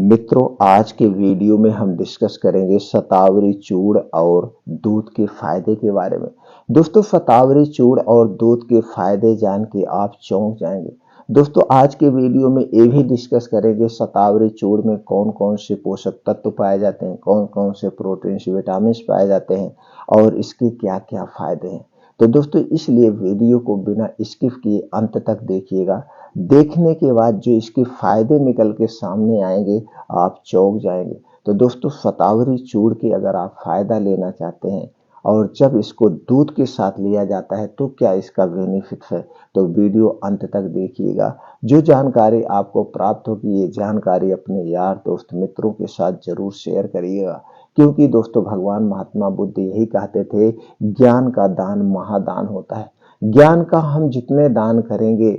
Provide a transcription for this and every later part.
मित्रों, आज के वीडियो में हम डिस्कस करेंगे शतावरी चूर्ण और दूध के फायदे के बारे में। दोस्तों, शतावरी चूर्ण और दूध के फायदे जान के आप चौंक जाएंगे। दोस्तों, आज के वीडियो में ये भी डिस्कस करेंगे शतावरी चूर्ण में कौन कौन से पोषक तत्व पाए जाते हैं, कौन कौन से प्रोटीन विटामिन पाए जाते हैं और इसके क्या क्या फायदे हैं। तो दोस्तों, इसलिए वीडियो को बिना स्किप किए अंत तक देखिएगा। देखने के बाद जो इसके फायदे निकल के सामने आएंगे, आप चौंक जाएंगे। तो दोस्तों, शतावरी चूर्ण के अगर आप फायदा लेना चाहते हैं और जब इसको दूध के साथ लिया जाता है तो क्या इसका बेनिफिट है, तो वीडियो अंत तक देखिएगा। जो जानकारी आपको प्राप्त होगी, ये जानकारी अपने यार दोस्त मित्रों के साथ जरूर शेयर करिएगा, क्योंकि दोस्तों भगवान महात्मा बुद्ध यही कहते थे, ज्ञान का दान महादान होता है। ज्ञान का हम जितने दान करेंगे,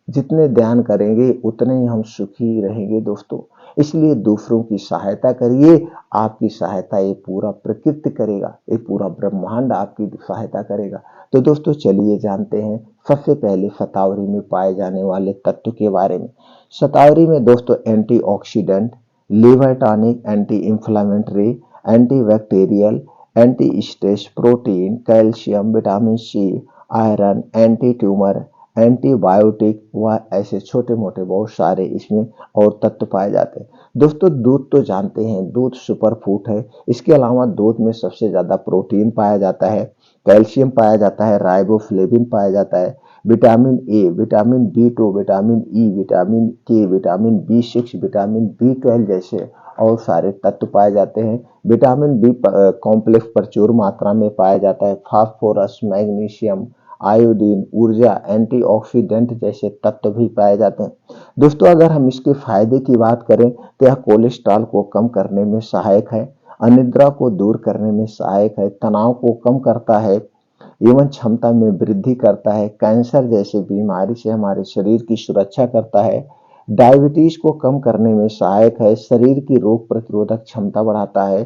जितने ध्यान करेंगे, उतने ही हम सुखी रहेंगे दोस्तों। इसलिए दूसरों की सहायता करिए। आपकी सहायता ये पूरा प्रकृति करेगा, ये पूरा ब्रह्मांड आपकी सहायता करेगा। तो दोस्तों, चलिए जानते हैं सबसे पहले शतावरी में पाए जाने वाले तत्व के बारे में। शतावरी में दोस्तों antioxidant, liver tonic, anti inflammatory, antibacterial, anti stress, protein, calcium, vitamin C, iron, anti tumour, antibiotic व ऐसे छोटे मोटे बहुत सारे इसमें और तत्व पाए जाते हैं। दोस्तों, दूध तो जानते हैं, दूध सुपर फूड है। इसके अलावा दूध में सबसे ज्यादा प्रोटीन पाया जाता है, कैल्शियम पाया जाता है, राइबोफ्लेविन पाया जाता है, vitamin A, vitamin बी2, vitamin E, vitamin के, विटामिन बी6, विटामिन बी12 जैसे और सारे तत्व पाए जाते हैं। विटामिन बी कॉम्प्लेक्स प्रचुर मात्रा में पाया जाता है। फास्फोरस, मैग्नीशियम, आयोडीन, ऊर्जा, एंटीऑक्सीडेंट जैसे तत्व भी पाए जाते हैं। दोस्तों, अगर हम इसके फायदे की बात करें तो यह कोलेस्ट्रॉल को कम करने में सहायक है, अनिद्रा को दूर करने में सहायक है, तनाव को कम करता है, एवं क्षमता में वृद्धि करता है, कैंसर जैसे बीमारी से हमारे शरीर की सुरक्षा करता है, डायबिटीज को कम करने में सहायक है, शरीर की रोग प्रतिरोधक क्षमता बढ़ाता है,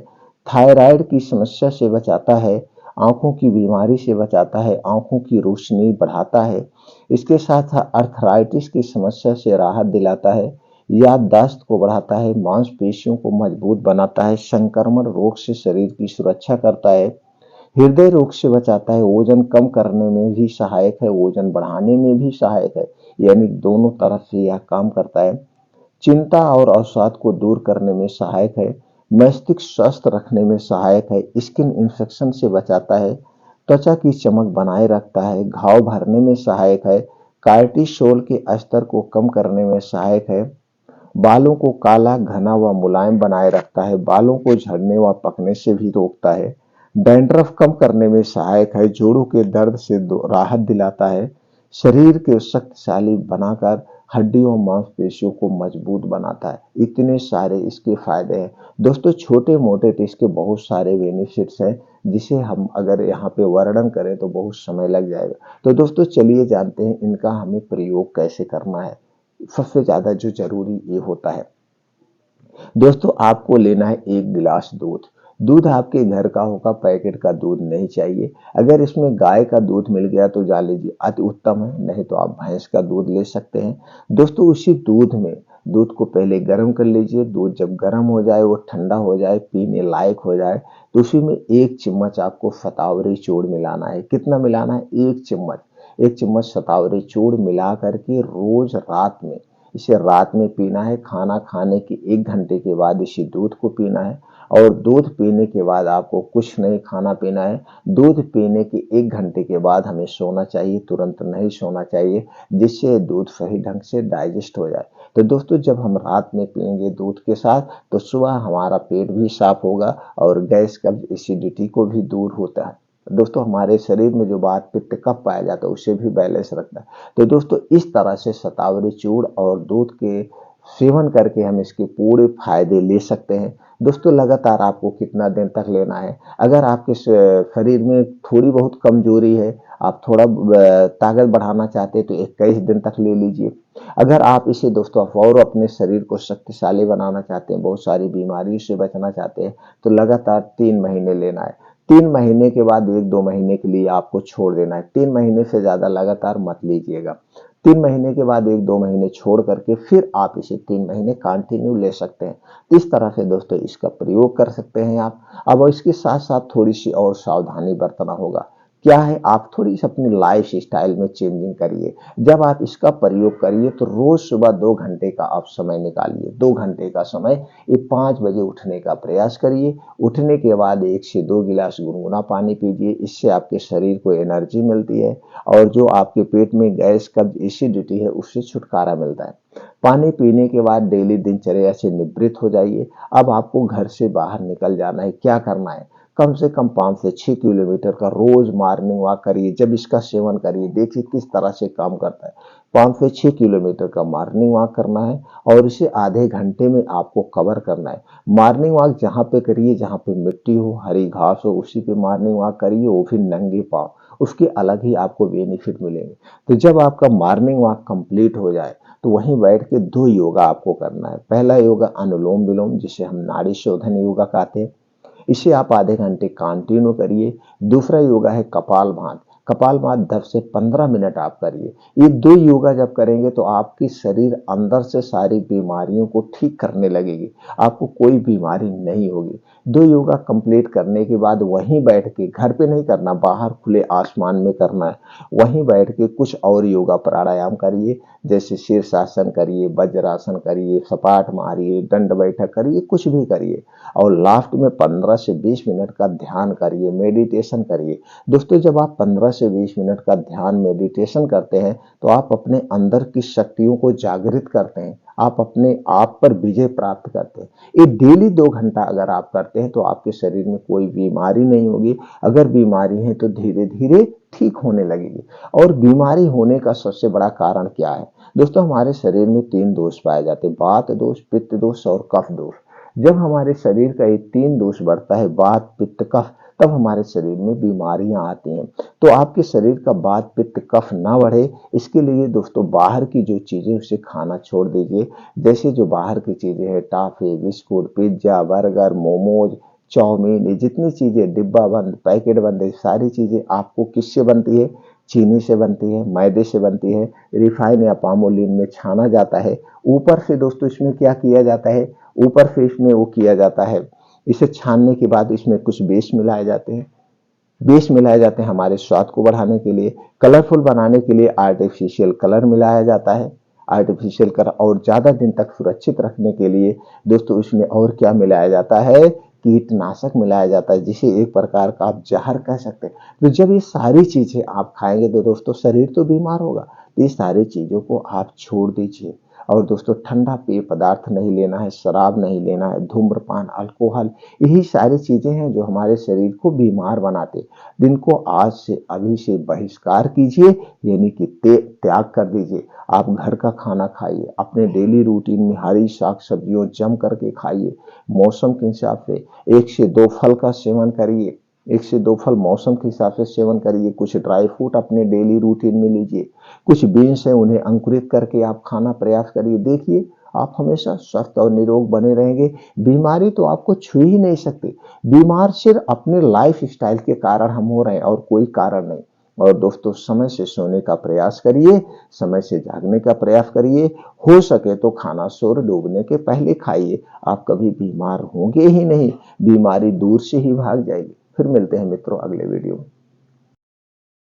थायराइड की समस्या से बचाता है, आंखों की बीमारी से बचाता है, आंखों की रोशनी बढ़ाता है। इसके साथ अर्थराइटिस की समस्या से राहत दिलाता है, याददाश्त को बढ़ाता है, मांसपेशियों को मजबूत बनाता है, संक्रमण रोग से शरीर की सुरक्षा करता है, हृदय रोग से बचाता है, वजन कम करने में भी सहायक है, वजन बढ़ाने में भी सहायक है, यानी दोनों तरफ से यह काम करता है। चिंता और अवसाद को दूर करने में सहायक है, मस्तिष्क स्वस्थ रखने में सहायक है, स्किन इन्फेक्शन से बचाता है, त्वचा की चमक बनाए रखता है, घाव भरने में सहायक है, कार्टिसोल के स्तर को कम करने में सहायक है, बालों को काला, घना व मुलायम बनाए रखता है, बालों को झड़ने व पकने से भी रोकता है, डैंड्रफ कम करने में सहायक है, जोड़ों के दर्द से राहत दिलाता है, शरीर के शक्तिशाली बनाकर हड्डियों मांसपेशियों को मजबूत बनाता है। इतने सारे इसके फायदे हैं दोस्तों। छोटे मोटे तो इसके बहुत सारे बेनिफिट्स हैं, जिसे हम अगर यहाँ पे वर्णन करें तो बहुत समय लग जाएगा। तो दोस्तों, चलिए जानते हैं इनका हमें प्रयोग कैसे करना है। सबसे ज्यादा जो जरूरी ये होता है दोस्तों, आपको लेना है 1 गिलास दूध। दूध आपके घर का होगा, पैकेट का दूध नहीं चाहिए। अगर इसमें गाय का दूध मिल गया तो जा लीजिए, अति उत्तम है, नहीं तो आप भैंस का दूध ले सकते हैं। दोस्तों, उसी दूध में दूध को पहले गर्म कर लीजिए। दूध जब गर्म हो जाए, वो ठंडा हो जाए, पीने लायक हो जाए, तो उसी में 1 चम्मच आपको शतावरी चूर्ण मिलाना है। कितना मिलाना है? 1 चम्मच। 1 चम्मच शतावरी चूर्ण मिला करके रोज रात में, इसे रात में पीना है। खाना खाने के 1 घंटे के बाद इसी दूध को पीना है। और दूध पीने के बाद आपको कुछ नहीं खाना पीना है। दूध पीने के 1 घंटे के बाद हमें सोना चाहिए, तुरंत नहीं सोना चाहिए, जिससे दूध सही ढंग से डाइजेस्ट हो जाए। तो दोस्तों, जब हम रात में पिएंगे दूध के साथ, तो सुबह हमारा पेट भी साफ होगा और गैस कब्ज एसिडिटी को भी दूर होता है। दोस्तों, हमारे शरीर में जो वात पित्त कफ पाया जाता है उसे भी बैलेंस रखता है। तो दोस्तों, इस तरह से शतावरी चूर्ण और दूध के सेवन करके हम इसके पूरे फायदे ले सकते हैं। दोस्तों, लगातार आपको कितना दिन तक लेना है? अगर आपके शरीर में थोड़ी बहुत कमजोरी है, आप थोड़ा ताकत बढ़ाना चाहते हैं, तो 21 दिन तक ले लीजिए। अगर आप इसे दोस्तों और अपने शरीर को शक्तिशाली बनाना चाहते हैं, बहुत सारी बीमारियों से बचना चाहते हैं, तो लगातार 3 महीने लेना है। 3 महीने के बाद 1-2 महीने के लिए आपको छोड़ देना है। 3 महीने से ज्यादा लगातार मत लीजिएगा। 3 महीने के बाद 1-2 महीने छोड़ करके फिर आप इसे 3 महीने कंटिन्यू ले सकते हैं। इस तरह से दोस्तों इसका प्रयोग कर सकते हैं आप। अब इसके साथ-साथ थोड़ी-सी और सावधानी बरतना होगा। क्या है, आप थोड़ी-सी अपनी लाइफ़स्टाइल में चेंजिंग करिए। जब आप इसका प्रयोग करिए तो रोज़ सुबह 2 घंटे का आप समय निकालिए। 2 घंटे का समय, ये 5 बजे उठने का प्रयास करिए। उठने के बाद 1 से 2 गिलास गुनगुना पानी पीजिए। इससे आपके शरीर को एनर्जी मिलती है और जो आपके पेट में गैस, कब्ज़, एसिडिटी है उससे छुटकारा मिलता है। पानी पीने के बाद डेली दिनचर्या से निवृत्त हो जाइए। अब आपको घर से बाहर निकल जाना है। क्या करना है? कम से कम 5 से 6 किलोमीटर का रोज मॉर्निंग वॉक करिए। जब इसका सेवन करिए, देखिए किस तरह से काम करता है। 5 से 6 किलोमीटर का मॉर्निंग वॉक करना है और इसे आधे घंटे में आपको कवर करना है। मॉर्निंग वॉक जहाँ पे करिए जहाँ पे मिट्टी हो, हरी घास हो, उसी पे मॉर्निंग वॉक करिए, वो भी नंगे पाँव। उसके अलग ही आपको बेनिफिट मिलेंगे। तो जब आपका मॉर्निंग वॉक कंप्लीट हो जाए तो वहीं बैठ के 2 योगा आपको करना है। पहला योगा अनुलोम विलोम, जिसे हम नाड़ी शोधन योगा कहते हैं। इसे आप आधे घंटे कंटिन्यू करिए। दूसरा योगा है कपालभाति। कपालभाति 10 से 15 मिनट आप करिए। ये 2 योगा जब करेंगे तो आपकी शरीर अंदर से सारी बीमारियों को ठीक करने लगेगी। आपको कोई बीमारी नहीं होगी। 2 योगा कंप्लीट करने के बाद वहीं बैठ के, घर पे नहीं करना, बाहर खुले आसमान में करना है। वहीं बैठ के कुछ और योगा प्राणायाम करिए, जैसे शीर्षासन करिए, वज्रासन करिए, सपाट मारिए, दंड बैठक करिए, कुछ भी करिए। और लास्ट में 15 से 20 मिनट का ध्यान करिए, मेडिटेशन करिए। दोस्तों, जब आप 15 से 20 मिनट का ध्यान, मेडिटेशन करते हैं तो आप अपने अंदर की शक्तियों को जागृत करते हैं। आप अपने आप पर विजय प्राप्त करते हैं। ये डेली 2 घंटा अगर आप करते हैं तो आपके शरीर में कोई बीमारी नहीं होगी। अगर बीमारी है तो धीरे-धीरे ठीक होने लगेगी। और बीमारी होने का सबसे बड़ा कारण क्या है? दोस्तों, हमारे शरीर में 3 दोष पाए जाते हैं: वात दोष, पित्त दोष और कफ दोष। जब हमारे शरीर का ये 3 दोष बढ़ता है, वात, पित्त, कफ, तब हमारे शरीर में बीमारियां आती हैं। तो आपके शरीर का वात, पित्त, कफ ना बढ़े, इसके लिए दोस्तों बाहर की जो चीजें उसे खाना छोड़ दीजिए। जैसे जो बाहर की चीजें हैं, toffee, biscuit, pizza, burger, momos, chowmein, ये जितनी चीजें डिब्बा बंद, पैकेट बंद है, सारी चीजें आपको किससे बनती है? चीनी से बनती है, मैदे से बनती है, रिफाइन या पामोलिन में छाना जाता है। ऊपर से दोस्तों इसमें क्या किया जाता है? ऊपर से इसमें वो किया जाता है, इसे छानने के बाद इसमें कुछ बेस मिलाए जाते हैं। बेस मिलाए जाते हैं हमारे स्वाद को बढ़ाने के लिए, कलरफुल बनाने के लिए आर्टिफिशियल कलर मिलाया जाता है। आर्टिफिशियल कलर और ज्यादा दिन तक सुरक्षित रखने के लिए दोस्तों इसमें और क्या मिलाया जाता है? कीटनाशक मिलाया जाता है, जिसे एक प्रकार का आप जहर कह सकते हैं। तो जब ये सारी चीजें आप खाएंगे तो दोस्तों शरीर तो बीमार होगा। तो ये सारी चीजों को आप छोड़ दीजिए। और दोस्तों, ठंडा पेय पदार्थ नहीं लेना है, शराब नहीं लेना है, धूम्रपान, अल्कोहल, यही सारी चीजें हैं जो हमारे शरीर को बीमार बनाते। दिन को आज से, अभी से बहिष्कार कीजिए, यानी कि त्याग कर दीजिए। आप घर का खाना खाइए, अपने डेली रूटीन में हरी साग सब्जियों जम करके खाइए। मौसम के हिसाब से 1 से 2 फल का सेवन करिए। 1 से 2 फल मौसम के हिसाब से सेवन करिए। कुछ ड्राई फ्रूट अपने डेली रूटीन में लीजिए। कुछ बीन्स है, उन्हें अंकुरित करके आप खाना प्रयास करिए। देखिए, आप हमेशा स्वस्थ और निरोग बने रहेंगे। बीमारी तो आपको छू ही नहीं सकती। बीमार सिर्फ अपने लाइफ स्टाइल के कारण हम हो रहे हैं और कोई कारण नहीं। और दोस्तों, समय से सोने का प्रयास करिए, समय से जागने का प्रयास करिए। हो सके तो खाना सूर्य डूबने के पहले खाइए। आप कभी बीमार होंगे ही नहीं, बीमारी दूर से ही भाग जाएगी। फिर मिलते हैं मित्रों अगले वीडियो में।